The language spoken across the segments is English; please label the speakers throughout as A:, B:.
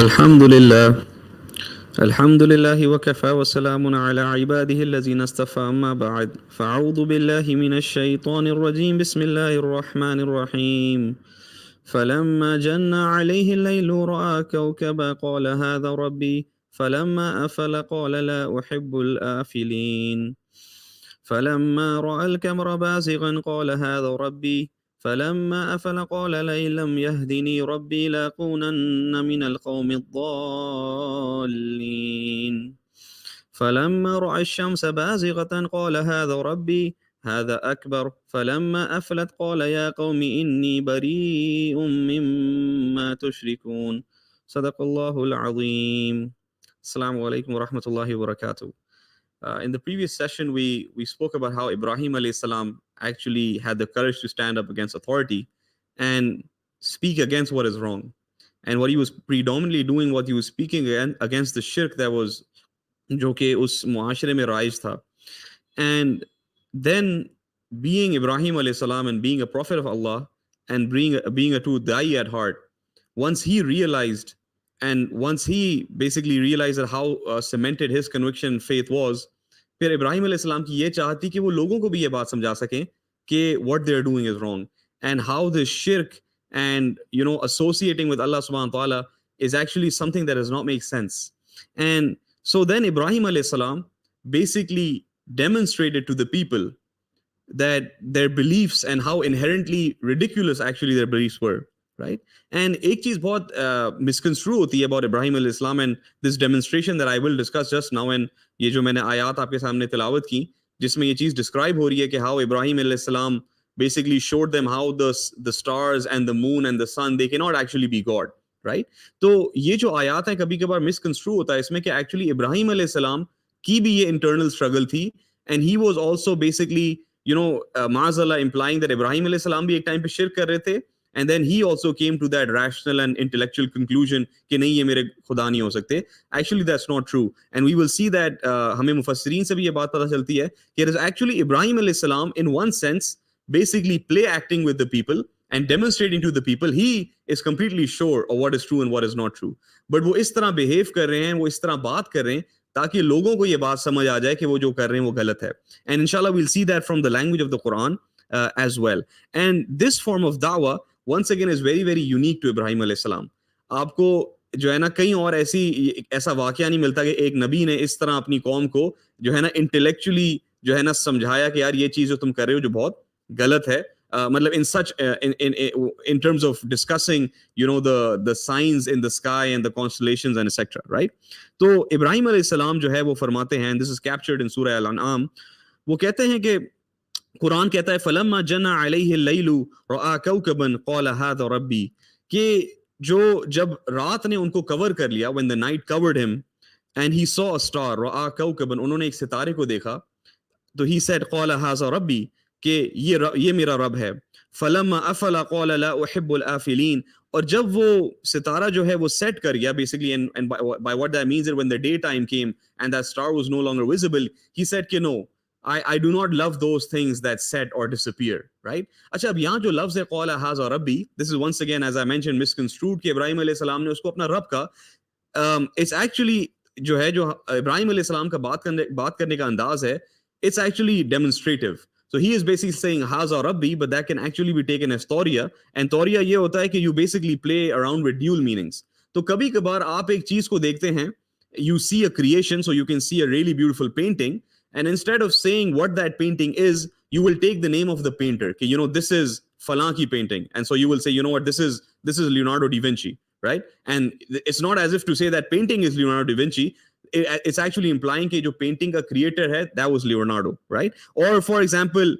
A: الحمد لله الحمد لله وكفى وسلام على عباده الذين اصطفى أما بعد فأعوذ بالله من الشيطان الرجيم بسم الله الرحمن الرحيم فلما جن عليه الليل رأى كوكبا قال هذا ربي فلما أفل قال لا أحب الآفلين فلما رأى القمر بازغا قال هذا ربي فلما أفل قال لئن لم يهدني ربي لأكونن من القوم الضالين فلما رأى الشمس بازغة قال هذا ربي هذا أكبر فلما أفلت قال يا قوم إني بريء مما تشركون صدق الله العظيم. Assalamu alaikum wa rahmatullahi wa barakatuh. In the previous session, we spoke about how Ibrahim alayhi salam actually had the courage to stand up against authority and speak against what is wrong. And what he was predominantly doing, what he was speaking against the shirk that was जो कि उस मुआशरे में rise था. And then being Ibrahim alayhi salam and being a prophet of Allah and being a true da'i at heart, once he realized and once he basically realized that how cemented his conviction and faith was, फिर Ibrahim alayhi salam की ये चाहत थी कि वो लोगों को भी ये बात समझा सकें कि what they're doing is wrong and how this shirk and associating with Allah subhanahu wa ta'ala is actually something that does not make sense. And so then Ibrahim alayhi salam basically demonstrated to the people that their beliefs and how inherently ridiculous actually their beliefs were, right? And एक चीज बहुत misconstrue होती है about Ibrahim alayhi salam and this demonstration that I will discuss just now, and ये जो मैंने आयात आपके सामने तिलावत की जिसमें ये चीज describe हो रही है कि how Ibrahim alayhi salam basically showed them how the stars and the moon and the sun, they cannot actually be God. Right तो ये जो आयात है कभी कभार मिसकंस्ट्रू होता है इसमें कि एक्चुअली इब्राहिम अलैहि सलाम की भी ये इंटरनल स्ट्रगल थी and he was also basically माज़अल्लाह इंप्लाइंग दैट इब्राहिम अलैहि सलाम भी एक टाइम पे शिर्क कर रहे थे and then he also came to that rational and intellectual conclusion कि नहीं ये मेरे खुदा नहीं हो सकते. Actually that's not true and we will see that हमें मुफस्सिरीन से भी ये बात पता चलती है कि इट इज एक्चुअली इब्राहिम अलैहि सलाम in one sense basically play acting with the people and demonstrating to the people he is completely sure of what is true and what is not true. But वो इस तरह behave कर रहे हैं, वो इस तरह बात कर रहे हैं ताकि लोगों को ये बात समझ आ जाए कि वो जो कर रहे हैं वो गलत है. And inshallah we'll see that from the language of the Quran as well. And this form of da'wah once again is very very unique to Ibrahim alayhi salam. आपको जो है ना कहीं और ऐसा वाकया नहीं मिलता कि एक नबी ने इस तरह अपनी कौम को जो है ना इंटेलेक्चुअली जो है ना समझाया कि यार ये चीज जो तुम कर रहे हो जो बहुत गलत है. मतलब in such in terms of discussing the signs in the sky and the constellations and etc, right? तो इब्राहिम अलैहि सलाम जो है वो फरमाते हैं, this is captured in surah al-an'am, वो कहते हैं कि कुरान कहता है फलम्मा जना अलैहि लैलु रआ कौकबन क़ाल हाज़ा रब्बी, कि जो जब रात ने उनको कवर कर लिया, when the night covered him and he saw a star, रआ कौकबन, उन्होंने एक सितारे को देखा, तो he said क़ाल हाज़ा रब्बी, कि ये मेरा रब है. फलम्मा अफला क़ाल ला उहिब्बुल आफिलीन, और जब वो सितारा जो है वो सेट कर गया basically, and by what that means is when the daytime came and that star was no longer visible, he said कि no, I do not love those things that set or disappear, right? अच्छा, अब यहाँ जो लफ्ज़ है क़ाल हाज़ा रब्बी, this is once again as I mentioned misconstrued कि इब्राहिम अलैहि सलाम ने उसको अपना रब का, it's actually जो है जो इब्राहिम अलैहि सलाम का बात करने का अंदाज है, it's actually demonstrative. So he is basically saying Haza Rabbi, but that can actually be taken as Tawriya. And Tawriya ये होता है कि you basically play around with dual meanings. तो कभी कभार आप एक चीज को देखते हैं, you see a creation, so you can see a really beautiful painting, and instead of saying what that painting is, you will take the name of the painter. कि this is Falan ki painting, and so you will say, what, this is Leonardo da Vinci, right? And it's not as if to say that painting is Leonardo da Vinci. It's actually implying कि जो painting का creator है, that was Leonardo, right? Or for example,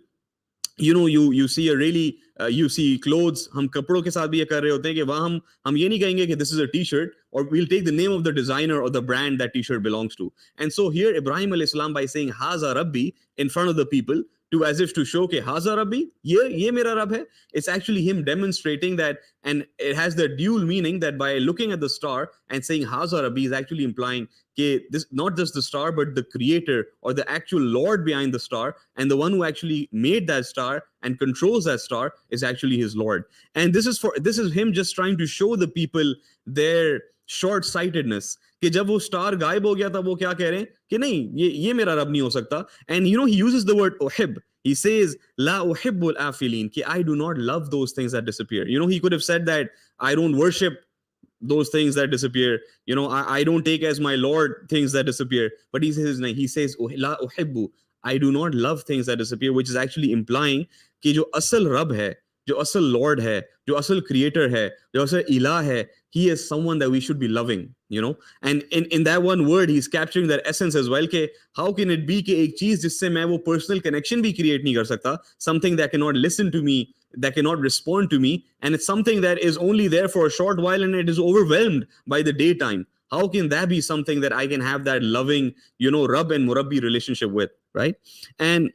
A: you see a really you see clothes, हम कपड़ों के साथ भी ये कर रहे होते हैं कि वहाँ हम ये नहीं कहेंगे कि this is a t-shirt, or we'll take the name of the designer or the brand that t-shirt belongs to. And so here Ibrahim alayhi salam, by saying Haza Rabbi in front of the people, to as if to show कि Haza Rabbi, ये मेरा रब है, it's actually him demonstrating that, and it has the dual meaning that by looking at the star and saying Haza Rabbi is actually implying this, not just the star, but the creator or the actual Lord behind the star, and the one who actually made that star and controls that star is actually his Lord. And this is him just trying to show the people their short sightedness, कि जब वो star गायब हो गया तब वो क्या कह रहे हैं कि नहीं, ये मेरा रब नहीं हो सकता. And you know he uses the word uhib. He says la uhibbul afilin, कि I do not love those things that disappear. You know, he could have said that I don't worship those things that disappear. You know, I don't take as my Lord things that disappear. But he says la uhibbu, I do not love things that disappear, which is actually implying कि जो असल रब है, जो असल Lord है, जो असल क्रिएटर है, जो असल इला है, he is someone that we should be loving, you know. And in that one word he's capturing that essence as well, कि how can it be कि एक चीज जिससे मैं वो personal connection भी create नहीं कर सकता, something that cannot listen to me, that cannot respond to me, and it's something that is only there for a short while and it is overwhelmed by the daytime. How can that be something that I can have that loving, you know, Rabb and Murabbi relationship with, right? And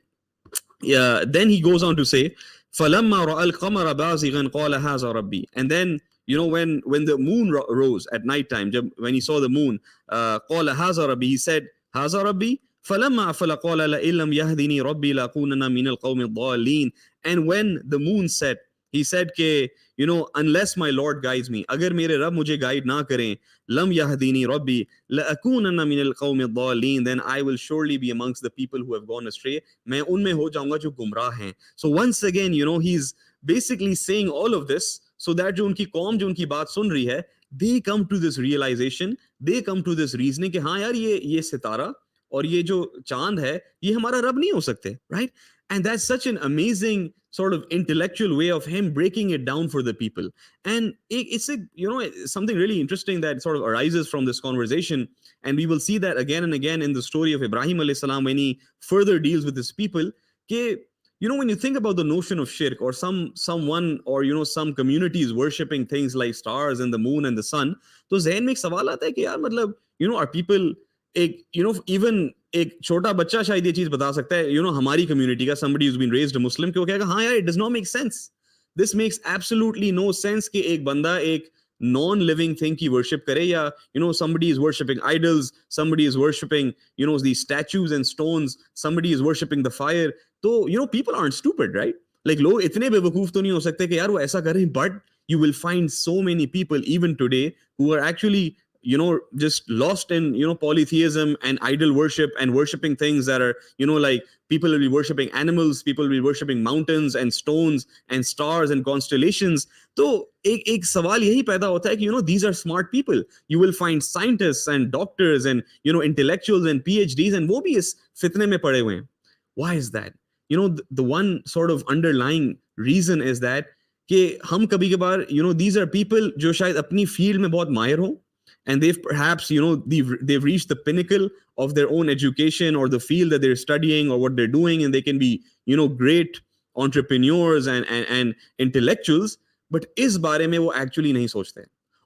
A: then he goes on to say, فَلَمَّا رَأَى الْقَمَرَ بَازِغًا قَالَ هَذَا رَبِّي. And then, you know, when the moon rose at nighttime, when he saw the moon, قَالَ هَذَا رَبِّي, he said, هَذَا رَبِّي. فَلَمَّا أَفَلَ قَالَ لَئِن لَّمْ يَهْدِنِي رَبِّي لَأَكُونَنَّ مِنَ الْقَوْمِ الضَّالِّينَ. And when the moon set, he said कि, you know, unless my Lord guides me, अगर मेरे रब मुझे guide ना करें, لَمْ يَهْدِنِي رَبِّي لَأَكُونَنَّ مِنَ الْقَوْمِ الضَّالِّينَ, then I will surely be amongst the people who have gone astray. मैं उनमें हो जाऊंगा जो गुमराह हैं. So once again, you know, he's basically saying all of this so that जो उनकी कौम जो उनकी बात सुन रही है, they come to this realization, they come to this reasoning कि हाँ यार ये सितारा और ये जो चांद है ये हमारा रब नहीं हो सकते, right? And that's such an amazing sort of intellectual way of him breaking it down for the people. And it's a, you know, something really interesting that sort of arises from this conversation, and we will see that again and again in the story of Ibrahim alayhi salam when he further deals with his people. Ke, you know, when you think about the notion of shirk, or someone, or you know, some communities worshipping things like stars and the moon and the sun, तो ज़हन में एक सवाल आता है कि यार मतलब, you know, are people, एक, you know, even एक छोटा बच्चा शायद ये चीज बता सकता है, you know, हमारी community का, somebody who's been raised a Muslim, कि वो कहेगा हाँ यार, it does not make sense. This makes absolutely no sense कि एक बंदा एक non-living thing की worship करे, या you know, somebody is worshipping idols, somebody is worshipping, you know, these statues and stones, somebody is worshipping the fire. तो you know, people aren't stupid, right? Like लोग इतने बेवकूफ तो नहीं हो सकते कि यार वो ऐसा करें. But you will find so many people even today who are actually, you know, just lost in, you know, polytheism and idol worship and worshipping things that are, you know, like people will be worshipping animals, people will be worshipping mountains and stones and stars and constellations. तो एक सवाल यही पैदा होता है कि, you know, these are smart people. You will find scientists and doctors and, you know, intellectuals and PhDs, and वो भी इस फितने में पड़े हुए हैं. Why is that? You know, the one sort of underlying reason is that कि हम कभी कभार, you know, these are people जो शायद अपनी फील्ड में बहुत माहिर हों, and they've perhaps, you know, they've reached the pinnacle of their own education or the field that they're studying or what they're doing, and they can be, you know, great entrepreneurs and intellectuals, but इस बारे में वो actually नहीं सोचते.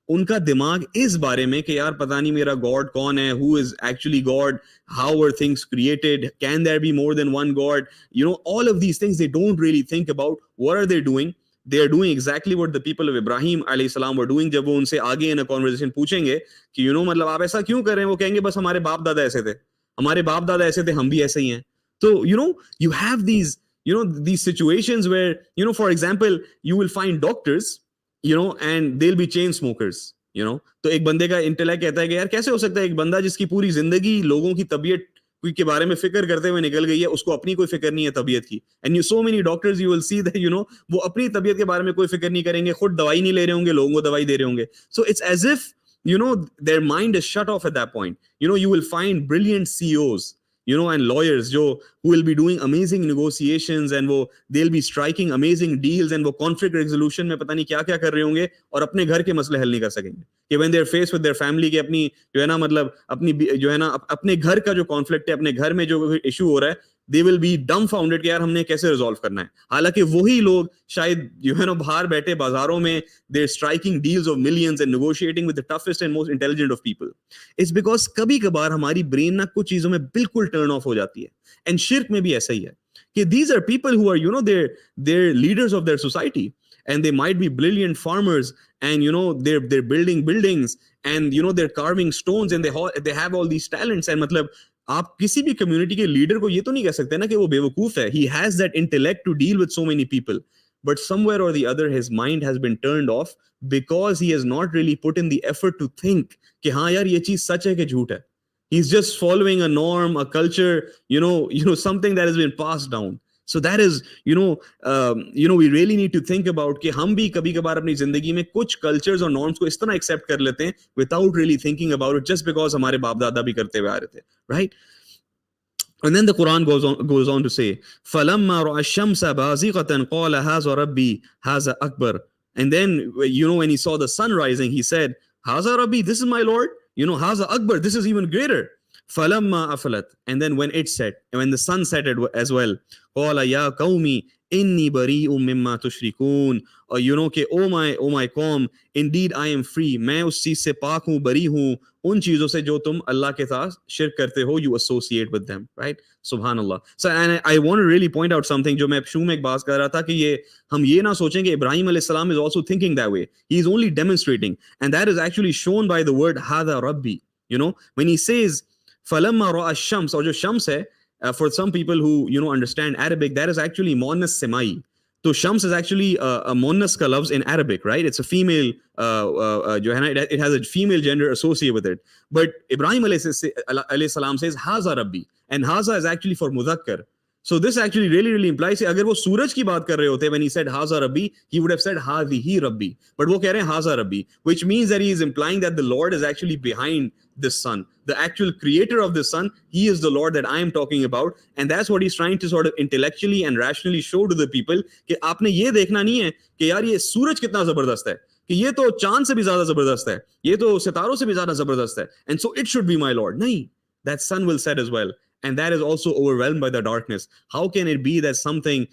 A: उनका दिमाग इस बारे में कि यार पता नहीं मेरा गॉड कौन है, who is actually God, how are things created, can there be more than one God, you know, all of these things they don't really think about. What are they doing? They are doing exactly what the people of Ibrahim alayhi salam were doing. जब वो उनसे आगे in a conversation पूछेंगे कि you know, मतलब आप ऐसा क्यों कर रहे हैं, वो कहेंगे बस हमारे बाप दादा ऐसे थे, हमारे बाप दादा ऐसे थे, हम भी ऐसे ही हैं. तो you know, you have these, you know, these situations where, you know, for example, you will find doctors, you know, and they'll be chain smokers, you know. तो एक बंदे का इंटेलेक्ट कहता है कि यार कैसे हो सकता है एक बंदा जिसकी पूरी जिंदगी लोगों की तबीयत के बारे में फिक्र करते हुए निकल गई है, उसको अपनी कोई फिक्र नहीं है तबीयत की. And you so many doctors you will see that, you know, वो अपनी तबीयत के बारे में कोई फिक्र नहीं करेंगे, खुद दवाई नहीं ले रहे होंगे, लोगों को दवाई दे रहे होंगे. So it's as if, you know, their mind is shut off at that point. You know, you will find brilliant CEOs, you know, and lawyers who will be doing amazing negotiations, and they'll be striking amazing deals, and वो conflict resolution में पता नहीं क्या क्या कर रहे होंगे, और अपने घर के मसले हल नहीं कर सकेंगे. कि when they're faced with their family, कि अपनी जो है ना, मतलब अपनी जो है ना, अपने घर का जो conflict है, अपने घर में जो issue हो रहा है, they will be dumbfounded कि यार हमने कैसे resolve करना है. हालांकि वही लोग शायद जो है ना बाहर बैठे बाजारों में they're striking deals of millions and negotiating with the toughest and most intelligent of people. It's because कभी कभार हमारी brain ना कुछ चीजों में बिल्कुल turn off हो जाती है. And शिर्क में भी ऐसा ही है कि these are people who are, you know, they're leaders of their society, and they might be brilliant farmers, and you know, they're building buildings, and you know, they're carving stones, and they have all these talents. And मतलब आप किसी भी community के leader को ये तो नहीं कह सकते ना कि वो बेवकूफ है. He has that intellect to deal with so many people. but somewhere or the other his mind has been turned off because he has not really put in the effort to think कि हाँ यार ये चीज सच है कि झूठ है. He's just following a norm, a culture, something that has been passed down. So that is, we really need to think about कि हम भी कभी कभार अपनी जिंदगी में कुछ cultures और norms को इस तरह accept कर लेते हैं without really thinking about it, just because हमारे बाप दादा भी करते हुए आ रहे थे, right? And then the Quran goes on to say, فَلَمَّا رَأَى الشَّمْسَ بَازِغَةً قَالَ هَذَا رَبِّي هَذَا أَكْبَرُ. And then, when he saw the sun rising, he said, هَذَا رَبِّي, this is my Lord. هَذَا أَكْبَرُ, this is even greater. فَلَمَّا أَفَلَتْ. And then when it set, and when the sun set as well, قَالَ يَا قَوْمِ إِنِّي بَرِيءٌ مِّمَّا تُشْرِكُونَ. कि oh my qawm, indeed I am free. मैं उस चीज से पाक हूँ, बरी हूँ उन चीजों से जो तुम अल्लाह के साथ शिर्क करते हो. You associate with them, right? Subhanallah. So, and I want to really point out something जो मैं शुरू में एक बात कर रहा था कि हम ये ना सोचें कि इब्राहिम अलैहि सलाम is also thinking that way. He is only demonstrating, and that is actually shown by the word hada rabbi. When he says falamma ra'a shams, or जो shams है, for some people who understand Arabic, that is actually muannas semai. So Shams is actually a muannas ka lafz in Arabic, right? It's a female, it has a female gender associated with it. But Ibrahim alayhi salam says Haza Rabbi, and Haza is actually for Mudakkar. So this actually really implies कि अगर वो सूरज की बात कर रहे होते, when he said Haza Rabbi, he would have said Hazihi Rabbi. But वो कह रहे हैं Haza Rabbi, which means that he is implying that the Lord is actually behind this sun. The actual creator of the sun, he is the Lord that I am talking about. And that's what he's trying to sort of intellectually and rationally show to the people कि आपने ये देखना नहीं है कि यार ये सूरज कितना जबरदस्त है, कि ये तो चांद से भी ज्यादा जबरदस्त है, ये तो सितारों से भी ज्यादा जबरदस्त है, and so it should be my Lord. नहीं, that sun will set as well. And that is also overwhelmed by the darkness. How can it be that something,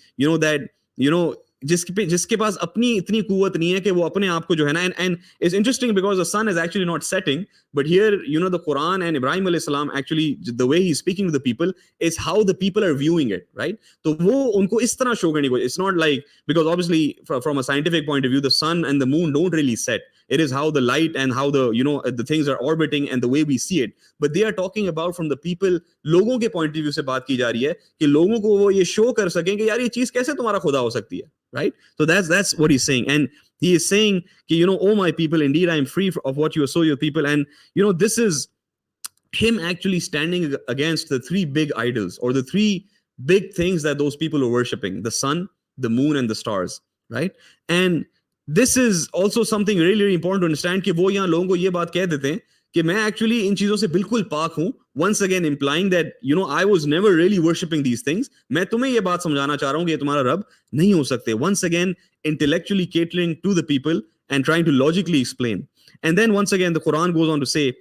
A: जिसके पास अपनी इतनी कुवत नहीं है कि वो अपने आप को जो है ना, and it's interesting because the sun is actually not setting, but here the Quran and Ibrahim alayhi salam, actually the way he's speaking to the people is how the people are viewing it, right? तो वो उनको इस तरह show करने को, it's not like, because obviously from a scientific point of view the sun and the moon don't really set. It is how the light and how the the things are orbiting and the way we see it. But they are talking about from the people, लोगों के point of view से बात की जा रही है कि लोगों को वो ये show कर सकें कि यार ये चीज कैसे तुम्हारा खुदा हो सकती है, right? So that's what he's saying. And he is saying कि oh my people, indeed I am free of what you associate with people. And this is him actually standing against the three big idols, or the three big things that those people are worshipping: the sun, the moon, and the stars, right? And this is also something really important to understand कि वो यहाँ लोगों को ये बात कह देते हैं कि मैं actually इन चीजों से बिल्कुल पाक हूँ, once again implying that I was never really worshipping these things. मैं तुम्हें ये बात समझाना चाह रहा हूँ कि ये तुम्हारा रब नहीं हो सकते. Once again intellectually catering to the people and trying to logically explain. And then once again the Quran goes on to say,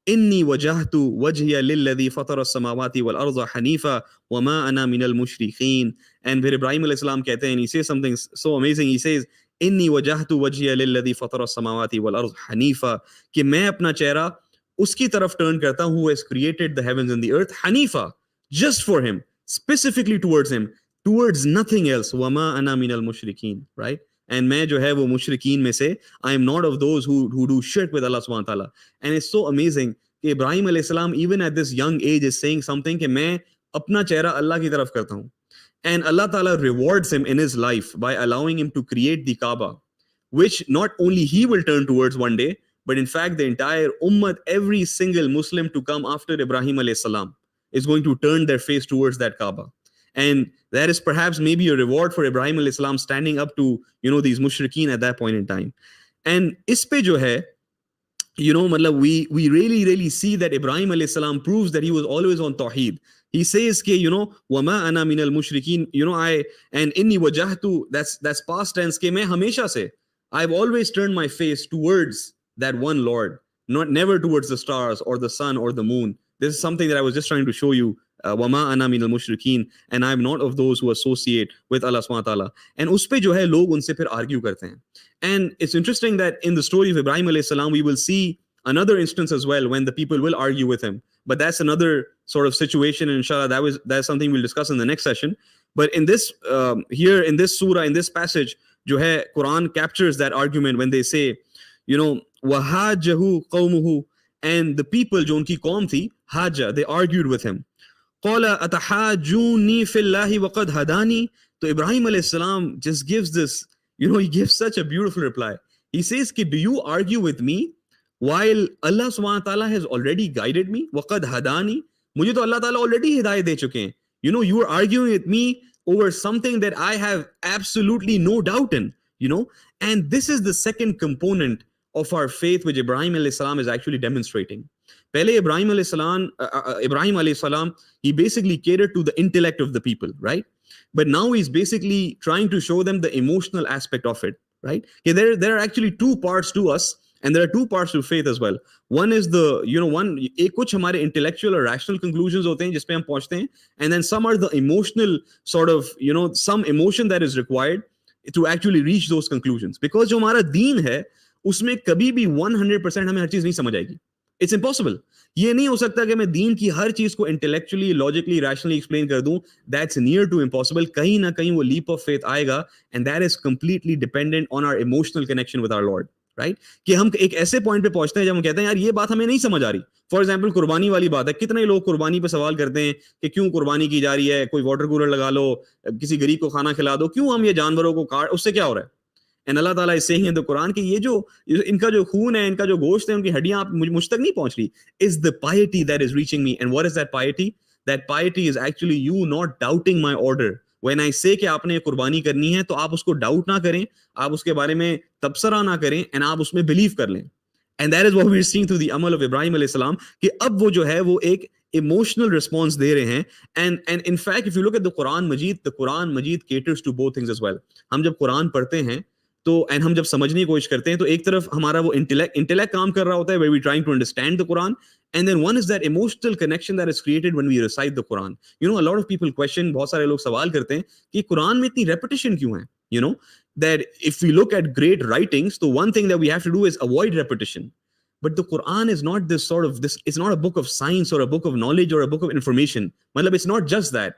A: إني وجهت وجهي للذي فطر السماوات والأرض حنيفا وما أنا من المشركين. And फिर Ibrahim alayhi salam कहते हैं, and he says something so amazing. He says, إني وجهت وجهي للذي فطر السماوات والأرض حنيفا, कि मैं अपना चेहरा उसकी तरफ turn करता हूँ who has created the heavens and the earth, hanifa, just for him, specifically towards him, towards nothing else. وما أنا من المشركين, right? And मैं जो है वो मुशरिकीन में से, I am not of those who do shirk with Allah subhanahu wa ta'ala. And it's so amazing कि Ibrahim alayhi salam even at this young age is saying something कि मैं अपना चेहरा अल्लाह की तरफ करता हूँ. And Allah Ta'ala rewards him in his life by allowing him to create the Kaaba, which not only he will turn towards one day, but in fact the entire ummah, every single Muslim to come after Ibrahim alayhi salam is going to turn their face towards that Kaaba. And that is perhaps maybe a reward for Ibrahim alayhi salam standing up to these mushrikeen at that point in time. And is pe jo hai, we really see that Ibrahim alayhi salam proves that he was always on Tawheed. He says ke wama ana minal mushrikin, I, and inni wajahtu, that's past tense, ke main hamesha se, I've always turned my face towards that one Lord, never towards the stars or the sun or the moon. This is something that I was just trying to show you. Wama ana minal mushrikin, and I'm not of those who associate with Allah subhanahu wa ta'ala. And us pe jo hai log unse phir argue karte hain. And it's interesting that in the story of Ibrahim alayhi salam we will see another instance as well when the people will argue with him. But that's another sort of situation, and inshallah that's something we'll discuss in the next session. But in this here in this surah, in this passage, jo hai, Quran captures that argument when they say, wahajahu qawmuhu, and the people jo unki qawm thi, haja, they argued with him. قال أتحاجوني في الله وقد هداني. So Ibrahim alayhi salam just gives this, he gives such a beautiful reply. He says, do you argue with me while Allah subhanahu wa ta'ala has already guided me? وَقَدْ هَدَانِي. मुझे तो Allah ta'ala already hidayat de chuke hain. You are arguing with me over something that I have absolutely no doubt in. And this is the second component of our faith which Ibrahim alayhi salam is actually demonstrating. Pehle Ibrahim alayhi salam, he basically catered to the intellect of the people, right? But now he's basically trying to show them the emotional aspect of it, right? Okay, there are actually two parts to us, and there are two parts to faith as well. One is एक कुछ हमारे intellectual or rational conclusions होते हैं जिस पे हम पहुंचते हैं, and then some are the emotional sort of, some emotion that is required to actually reach those conclusions. Because जो हमारा दीन है, उसमें कभी भी 100% हमें हर चीज नहीं समझ आएगी. It's impossible. ये नहीं हो सकता कि मैं दीन की हर चीज को intellectually, logically, rationally explain कर दूं. That's near to impossible. कहीं ना कहीं वो leap of faith आएगा, and that is completely dependent on our emotional connection with our Lord, right? कि हम एक ऐसे point पे पहुंचते हैं जब हम कहते हैं यार ये बात हमें नहीं समझ आ रही. For example, कुर्बानी वाली बात है. कितने लोग कुर्बानी पे सवाल करते हैं कि क्यों कुर्बानी की जा रही है, कोई वाटर कूलर लगा लो, किसी गरीब को खाना खिला दो, क्यों हम ये जानवरों को काट, उससे क्या हो रहा है? And Allah Ta'ala is saying in the Quran कि ये जो इनका जो खून है, इनका जो गोश्त है, उनकी हड्डियां आप मुझ तक नहीं पहुंच रही, is the piety that is reaching me. And what is that piety? That piety is actually you not doubting my order. When I say कि आपने कुर्बानी करनी है, तो आप उसको डाउट ना करें, आप उसके बारे में तबसरा ना करें, and आप उसमें बिलीव कर लें. And that is what we're seeing through the amal of Ibrahim alayhi salam, कि अब वो जो है वो एक emotional response दे रहे हैं. And in fact, if you look at the Quran Majid caters to both things as well. हम जब कुरान पढ़ते हैं तो एंड हम जब समझने की कोशिश करते हैं तो एक तरफ हमारा वो इंटेलेक्ट काम कर रहा होता है, where we trying to understand the Quran, and then one is that emotional connection that is created when we recite the Quran. A lot of people question, बहुत सारे लोग सवाल करते हैं कि कुरान में इतनी repetition क्यों है? That if we look at great writings, the one thing that we have to do is avoid repetition. But the Quran is not it's not a book of science or a book of knowledge or a book of information. It's not just that.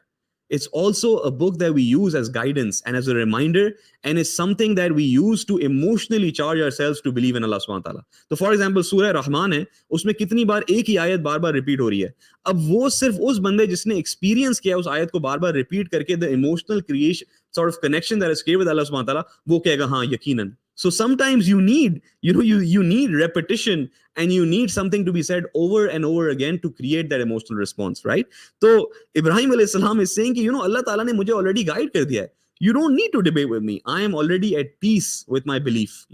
A: It's also a book that we use as guidance and as a reminder, and it's something that we use to emotionally charge ourselves to believe in Allah subhanahu wa ta'ala. So for example, Surah Rahman है, उसमें कितनी बार एक ही आयत बार बार repeat हो रही है. अब वो सिर्फ उस बंदे जिसने एक्सपीरियंस किया उस आयत को बार बार रिपीट करके the emotional creation sort of connection that is created with Allah subhanahu wa ta'ala, वो कहेगा हाँ यकीनन. So sometimes you need, you need repetition, and you need something to be said over and over again to create that emotional response, right? So Ibrahim alayhi salam is saying, Allah Ta'ala ne mujhe already guide kar diya hai. You don't need to debate with me. I am already at peace with my belief.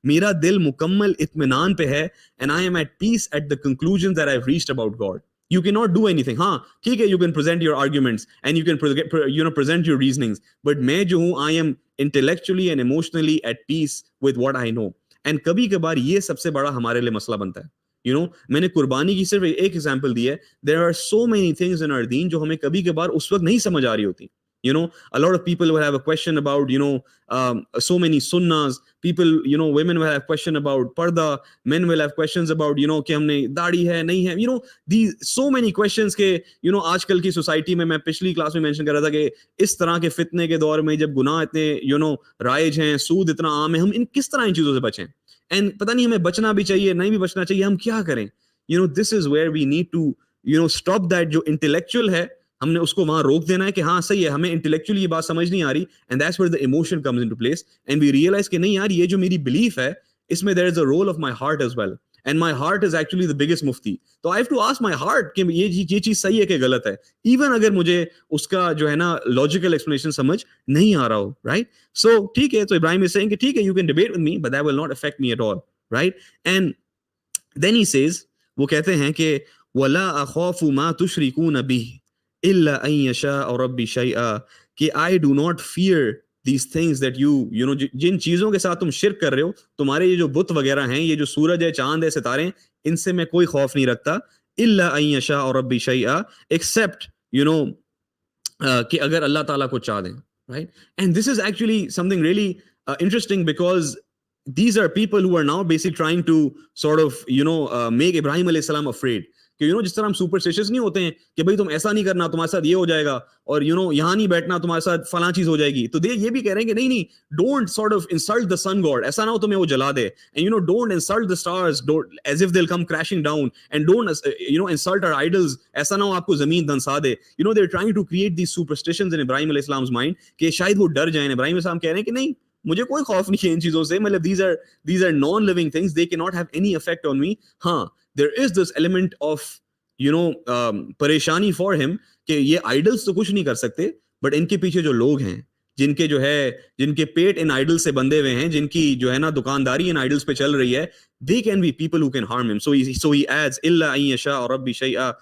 A: Mera dil mukammal itminan pe hai, and I am at peace at the conclusions that I've reached about God. You cannot do anything. ठीक है, you can present your arguments and you can present your reasonings. But मैं जो हूँ, I am intellectually and emotionally at peace with what I know. And कभी कभार ये सबसे बड़ा हमारे लिए मसला बनता है. मैंने कुर्बानी की सिर्फ एक एग्जांपल दी है. There are so many things in our deen जो हमें कभी कभार उस वक्त नहीं समझ आ रही होती. A lot of people will have a question about, so many sunnahs. People, women will have question about parda. Men will have questions about, कि हमने दाढ़ी है नहीं है. These so many questions के, आजकल की society में, मैं पिछली क्लास में mention कर रहा था कि इस तरह के फितने के दौर में जब गुनाह इतने, राइज हैं, सूद इतना आम है, हम किस तरह इन चीजों से बचें? And पता नहीं हमें बचना भी चाहिए, नहीं भी बचना चाहिए, हम क्या करें? This is where we need to, stop that जो intellectual है, हमने उसको वहां रोक देना है कि हाँ सही है, हमें इंटेलेक्चुअली ये बात समझ नहीं आ रही, and that's where the emotion comes into place, and we realize कि नहीं यार, ये जो मेरी belief है, इसमें there is a role of my heart as well, and my heart is actually the biggest mufti. So I have to ask my heart कि ये चीज सही है कि गलत है, even अगर मुझे उसका जो है ना logical explanation समझ नहीं आ रहा हो, right? So ठीक है, so Ibrahim is saying कि ठीक है, you can debate with me, but that will not affect me at all, right? And then he says, वो कहते हैं कि वला अखाफु मा तुशरिकून बिही इल्ला अन यशाअ रब्बी शैआ, कि I do not fear these things that जिन चीजों के साथ तुम शिरक कर रहे हो, तुम्हारे ये जो बुत वगैरह हैं, ये जो सूरज है, चांद है, सितारे हैं, इनसे मैं कोई खौफ नहीं रखता. इल्ला अन यशाअ रब्बी शैआ, except कि अगर अल्लाह ताला को चाह दें, right? And this is actually something really interesting, because these are people who are now basically trying to sort of make Ibrahim alayhi salam afraid. कि जिस तरह हम सुपरस्टिशियस नहीं होते हैं कि भाई तुम ऐसा नहीं करना, तुम्हारे साथ ये हो जाएगा, और यहाँ नहीं बैठना, तुम्हारे साथ फलां चीज हो जाएगी, तो ये भी कह रहे हैं कि नहीं नहीं, don't sort of insult the sun god, ऐसा ना हो तुम्हें वो जला दे, and don't insult the stars, don't as if they will come crashing down, and don't insult our idols, ऐसा ना हो आपको जमीन धंसा दे। They are trying to create these superstitions in Ibrahim अलैहिस्सलाम्स माइंड, कि शायद वो डर जाएं। इब्राहिम अलैहिस्सलाम कह रहे हैं कि नहीं, मुझे कोई खौफ नहीं है इन चीजों से, मतलब these are non living things, they can not have any effect on me. हाँ, there is this element of परेशानी फॉर हिम कि ये आइडल्स तो कुछ नहीं कर सकते, बट इनके पीछे जो लोग हैं, जिनके पेट इन आइडल्स से बंधे हुए हैं, जिनकी जो है ना दुकानदारी इन आइडल्स पे चल रही है, they can be people who can harm him. So he adds, illa an yasha rabbi shay'a,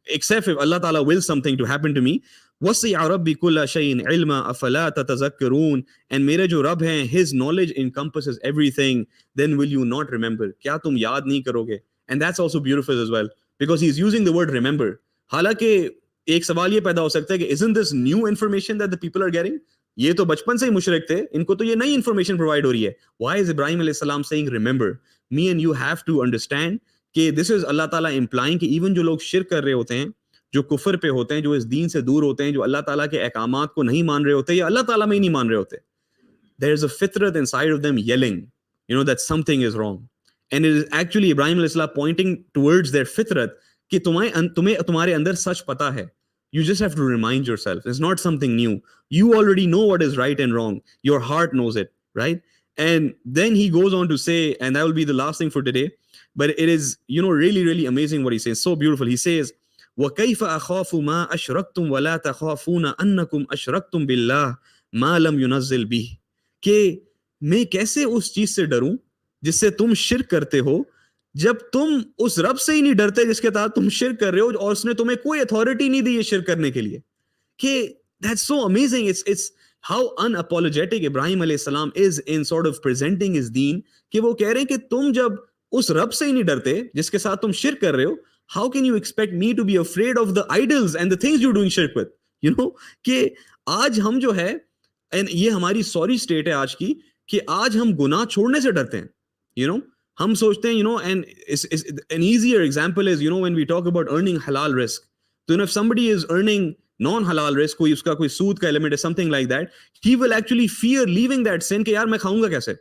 A: except if Allah Ta'ala wills something to happen to me. wasi'a rabbi kulla shay'in ilma afala tatazakkarun, and मेरे जो रब हैं, his knowledge encompasses everything, then will you not remember, क्या तुम याद नहीं करोगे? And that's also beautiful as well, because he's using the word remember. हालांकि एक सवाल ये पैदा हो सकता है कि isn't this new information that the people are getting? ये तो बचपन से ही मुशरिक थे, इनको तो ये नई इंफॉर्मेशन प्रोवाइड हो रही है. Why is Ibrahim alayhi salam saying remember? Me and you have to understand कि this is अल्लाह ताला implying कि even जो लोग शिर्क कर रहे होते हैं, जो कुफर पे होते हैं, जो इस दीन से दूर होते हैं, जो अल्लाह ताला के अहकामात को नहीं मान रहे होते या अल्लाह ताला में ही नहीं मान रहे होते, there is a fitrat inside of them yelling, that something is wrong. And it is actually Ibrahim alayhi salam pointing towards their fitrat कि तुम्हारे अंदर सच पता है. You just have to remind yourself. It's not something new. You already know what is right and wrong. Your heart knows it, right? And then he goes on to say, and that will be the last thing for today, but it is, really, really amazing what he says. So beautiful. He says, وَكَيْفَ أَخَافُ مَا أَشْرَكْتُمْ وَلَا تَخَافُونَ أَنَّكُمْ أَشْرَكْتُمْ بِاللَّهِ مَا لَمْ يُنَزِّلْ بِهِ, कि मैं कैसे उस चीज से डरूं जिससे तुम शिर्क करते हो, जब तुम उस रब से ही नहीं डरते जिसके तहत तुम शिर्क कर रहे हो, और उसने तुम्हें कोई अथॉरिटी नहीं दी ये शिर्क करने के लिए. कि that's so amazing. It's how unapologetic Ibrahim alayhi salam is in sort of presenting his deen, कि वो कह रहे हैं कि तुम जब उस रब से ही नहीं डरते जिसके साथ तुम शिर्क कर रहे हो, how can you expect me to be afraid of the idols and the things you're doing shirk with? कि आज हम जो है, and ये हमारी सॉरी स्टेट है आज की, कि आज हम गुनाह छोड़ने से डरते हैं. हम सोचते हैं, and an easier example is, when we talk about earning halal risk. So, if somebody is earning non-halal risk, कोई उसका कोई सूद का element is something like that, he will actually fear leaving that sin कि यार मैं खाऊंगा कैसे?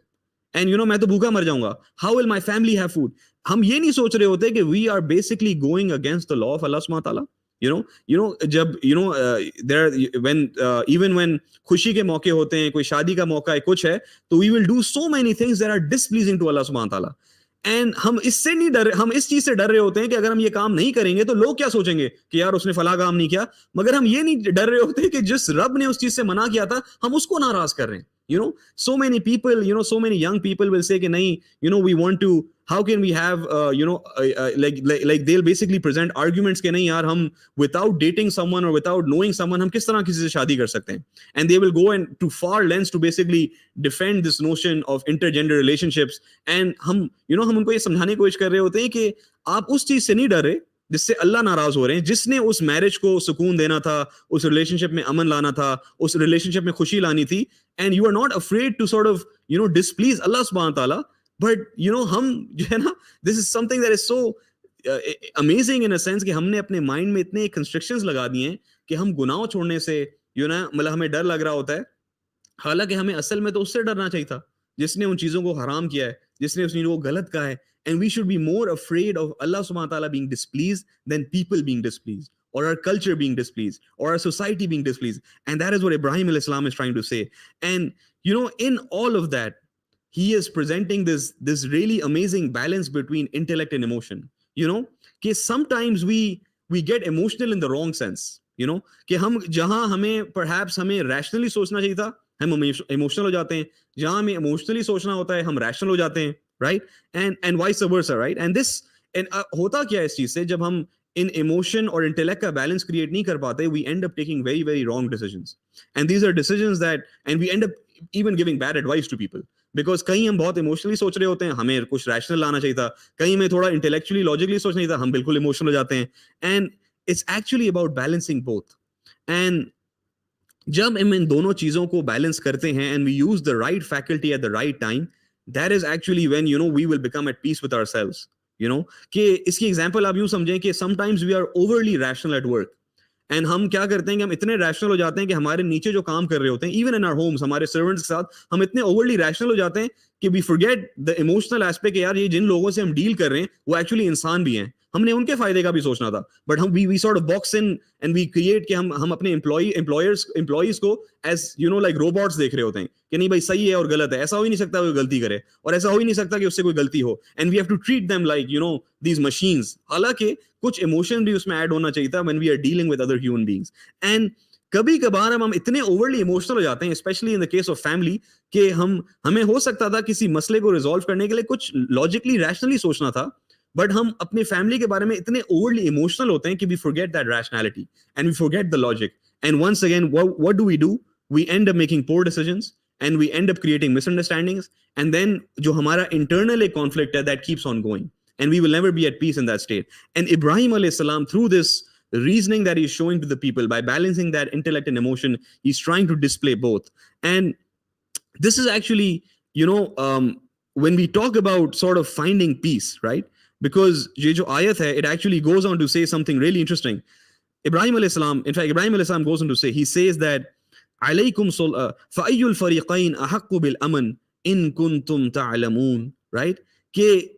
A: And मैं तो भूखा मर जाऊंगा. How will my family have food? हम ये नहीं सोच रहे होते कि we are basically going against the law of Allah subhanahu wa ta'ala. जब there when even when खुशी के मौके होते हैं, कोई शादी का मौका है, कुछ है, तो we will do so many things that are displeasing to Allah subhanahu wa ta'ala. And हम इससे नहीं डर, हम इस चीज से डर रहे होते हैं कि अगर हम ये काम नहीं करेंगे तो लोग क्या सोचेंगे कि यार उसने फला काम नहीं किया, मगर हम ये नहीं डर रहे होते कि जिस रब ने उस चीज से मना किया था हम उसको नाराज कर रहे हैं. So many people, so many young people will say कि नहीं, we want to, how can we have, like they'll basically present arguments कि नहीं यार हम without dating someone or without knowing someone हम किस तरह किसी से शादी कर सकते हैं. And they will go and to far lengths to basically defend this notion of intergender relationships. And हम उनको ये समझाने की कोशिश कर रहे होते हैं कि आप उस चीज से नहीं डर रहे जिससे अल्लाह नाराज हो रहे हैं, जिसने उस मैरिज को सुकून देना था, उस रिलेशनशिप में अमन लाना था, उस रिलेशनशिप में खुशी लानी थी. And you are not afraid to sort of displease Allah सुब्हान ताला, बट हम जो है ना, this is something that is so amazing in a sense कि हमने अपने माइंड में इतने कंस्ट्रक्शंस लगा दिए हैं कि हम गुनाह छोड़ने से मतलब हमें डर लग रहा होता है, हालांकि हमें असल में तो उससे डरना चाहिए था जिसने उन चीजों को हराम किया है, जिसने उस चीजों को गलत कहा है. And we should be more afraid of Allah subhanahu wa ta'ala being displeased than people being displeased, or our culture being displeased, or our society being displeased. And that is what Ibrahim alayhi salam is trying to say. And in all of that, he is presenting this really amazing balance between intellect and emotion. कि sometimes we get emotional in the wrong sense. कि हम जहां हमें perhaps हमें rationally सोचना चाहिए था, हम emotional हो जाते हैं. जहां हमें emotionally सोचना होता है, हम rational हो जाते हैं. Right? And vice versa, right? And this, and होता क्या है इस चीज से, जब हम in emotion or intellect का balance create नहीं कर पाते, we end up taking very, very wrong decisions. And these are decisions that, and we end up even giving bad advice to people. Because कहीं हम बहुत emotionally सोच रहे होते हैं, हमें कुछ rational लाना चाहिए था, कहीं हमें थोड़ा intellectually, logically सोचना चाहिए था, हम बिल्कुल emotional हो जाते हैं. And it's actually about balancing both. And जब हम इन दोनों चीजों को बैलेंस करते हैं, and we use the right faculty at the right time, that is actually when we will become at peace with ourselves. you know, कि इसकी example आप यूं समझें कि sometimes we are overly rational at work, and हम क्या करते हैं कि हम इतने रैशनल हो जाते हैं कि हमारे नीचे जो काम कर रहे होते हैं, इवन इन आवर होम्स, हमारे सर्वेंट्स के साथ हम इतने ओवरली रैशनल हो जाते हैं कि we forget the emotional aspect, यार ये जिन लोगों से हम डील कर रहे हैं वो एक्चुअली इंसान भी हैं, हमने उनके फायदे का भी सोचना था, बट हम we sort of box in and we create कि हम अपने एम्प्लॉयज को as you know like robots देख रहे होते हैं कि नहीं भाई सही है और गलत है, ऐसा हो ही नहीं सकता कोई गलती करे, और ऐसा हो ही नहीं सकता कि उससे कोई गलती हो, and we have to treat them like you know these machines. हालांकि कुछ इमोशन भी उसमें ऐड होना चाहिए था when we are dealing with other human beings. And कभी कभार हम इतने ओवरली इमोशनल हो जाते हैं, specially in the case of family, कि हमें हो सकता था किसी मसले को रिजॉल्व करने के लिए कुछ लॉजिकली रैशनली सोचना था, बट हम अपने फैमिली के बारे में इतने ओवरली इमोशनल होते हैं कि we forget that rationality and we forget the logic, and once again what do we end up making poor decisions and we end up creating misunderstandings, and then जो हमारा internal एक conflict है that keeps on going, and we will never be at peace in that state. And Ibrahim alayhi salam, through this reasoning that he's showing to the people, by balancing that intellect and emotion, he's trying to display both. And this is actually, you know, when we talk about sort of finding peace, right? Because ye jo ayat hai, it actually goes on to say something really interesting. Ibrahim alayhi salam, in fact, Ibrahim alayhi salam goes on to say, he says that عليكم فأي الفريقين أحق بالأمن إن كنتم تعلمون, right? कि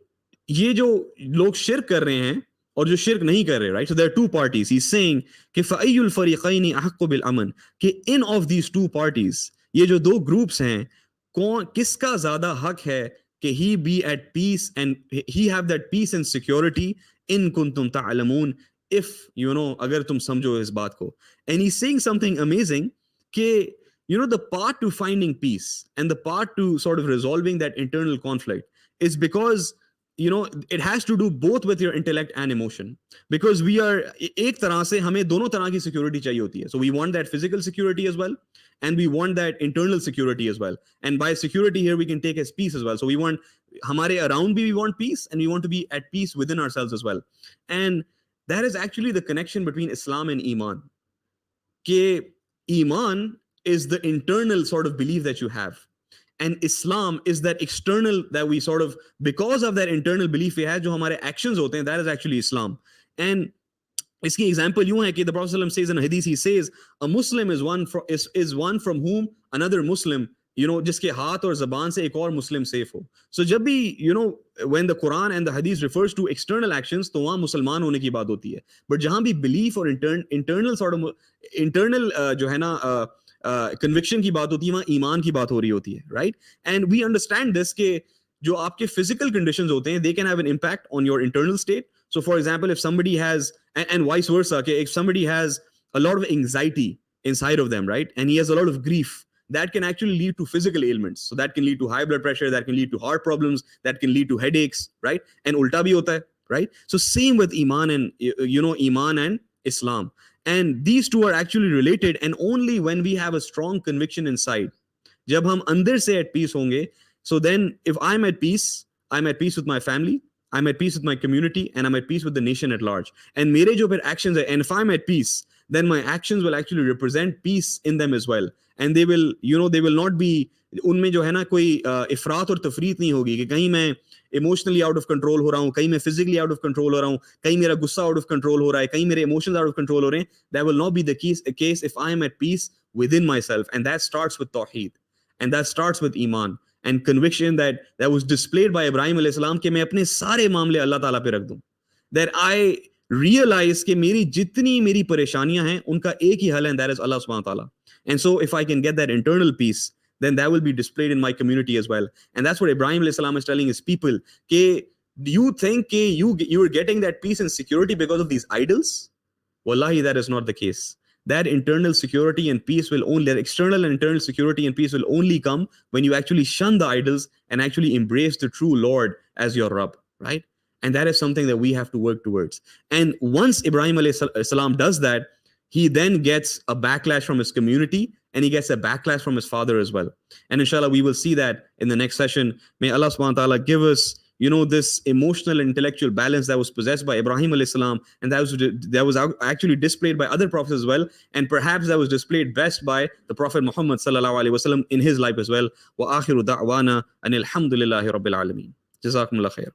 A: ये जो लोग शिर्क कर रहे हैं और जो शिर्क नहीं कर रहे, right? So there are two parties. He's saying कि فأي الفريقين أحق بالأمن, कि in of these two parties, ये जो दो groups हैं, कौन किसका ज़्यादा हक है कि he be at peace and he have that peace and security in kuntum ta'lamun, if you know, अगर तुम समझो इस बात को. And he's saying something amazing, कि you know, the part to finding peace and the part to sort of resolving that internal conflict is because you know it has to do both with your intellect and emotion, because we are एक तरह से हमें दोनों तरह की security चाहिए होती है. So we want that physical security as well, and we want that internal security as well, and by security here we can take as peace as well. So we want हमारे around भी we want peace, and we want to be at peace within ourselves as well. And that is actually the connection between Islam and Iman. कि Iman is the internal sort of belief that you have, and Islam is that external that we sort of, because of that internal belief we have, जो हमारे actions होते हैं, that is actually Islam. And इसकी example यूं है कि the Prophet ﷺ says in a hadith, he says a Muslim is one from whom another Muslim, you know, जिसके हाथ और ज़बान से एक और मुस्लिम सेफ हो. So जब भी, you know, when the Quran and the hadith refers to external actions, तो वहाँ मुसलमान होने की बात होती है, but जहाँ भी belief और internal sort of internal जो है ना conviction की बात होती है, वहाँ ईमान की बात हो रही होती है, right? And we understand this कि जो आपके physical conditions होते हैं, they can have an impact on your internal state. So for example, if somebody has, and vice versa, okay, if somebody has a lot of anxiety inside of them, right, and he has a lot of grief, that can actually lead to physical ailments. So that can lead to high blood pressure, that can lead to heart problems, that can lead to headaches, right? And ulta bhi hota hai, right? So same with Iman and, you know, Iman and Islam. And these two are actually related, and only when we have a strong conviction inside, jab hum andar se at peace honge, so then if I'm at peace with my family, I'm at peace with my community, and I'm at peace with the nation at large. And mere jo phir actions hai, and if I'm at peace, then my actions will actually represent peace in them as well. And they will, you know, they will not be, उनमें जो है ना कोई इफरात और तफरीत नहीं होगी कि कहीं मैं इमोशनली आउट ऑफ कंट्रोल हो रहा हूँ, कहीं मैं फिजिकली आउट ऑफ कंट्रोल हो रहा हूँ, कहीं मेरा गुस्सा आउट ऑफ कंट्रोल हो रहा है, कहीं मेरे इमोशंस आउट ऑफ कंट्रोल हो रहे हैं. That will not be the case if I am at peace within myself. And that starts with tawheed, and that starts with iman and conviction that was displayed by Ibrahim alayhi salam कि मैं अपने सारे मामले अल्लाह ताला पे रख दूं. That I realize कि मेरी जितनी मेरी परेशानियां हैं उनका एक ही हल है, and that is Allah subhanahu wa ta'ala. And so if I can get that internal peace, then that will be displayed in my community as well. And that's what Ibrahim alayhi salam is telling his people. Ke, do you think you are getting that peace and security because of these idols? Wallahi, that is not the case. That internal security and peace will only, that external and internal security and peace will only come when you actually shun the idols and actually embrace the true Lord as your Rabb, right? And that is something that we have to work towards. And once Ibrahim alayhi salam does that, he then gets a backlash from his community, and he gets a backlash from his father as well. And inshallah, we will see that in the next session. May Allah subhanahu wa ta'ala give us, you know, this emotional and intellectual balance that was possessed by Ibrahim alayhi salam, and that was actually displayed by other prophets as well, and perhaps that was displayed best by the Prophet Muhammad sallallahu alaihi wasallam in his life as well. Wa akhiru da'wana anil hamdulillahi rabbil alameen. Jazakumullah khair.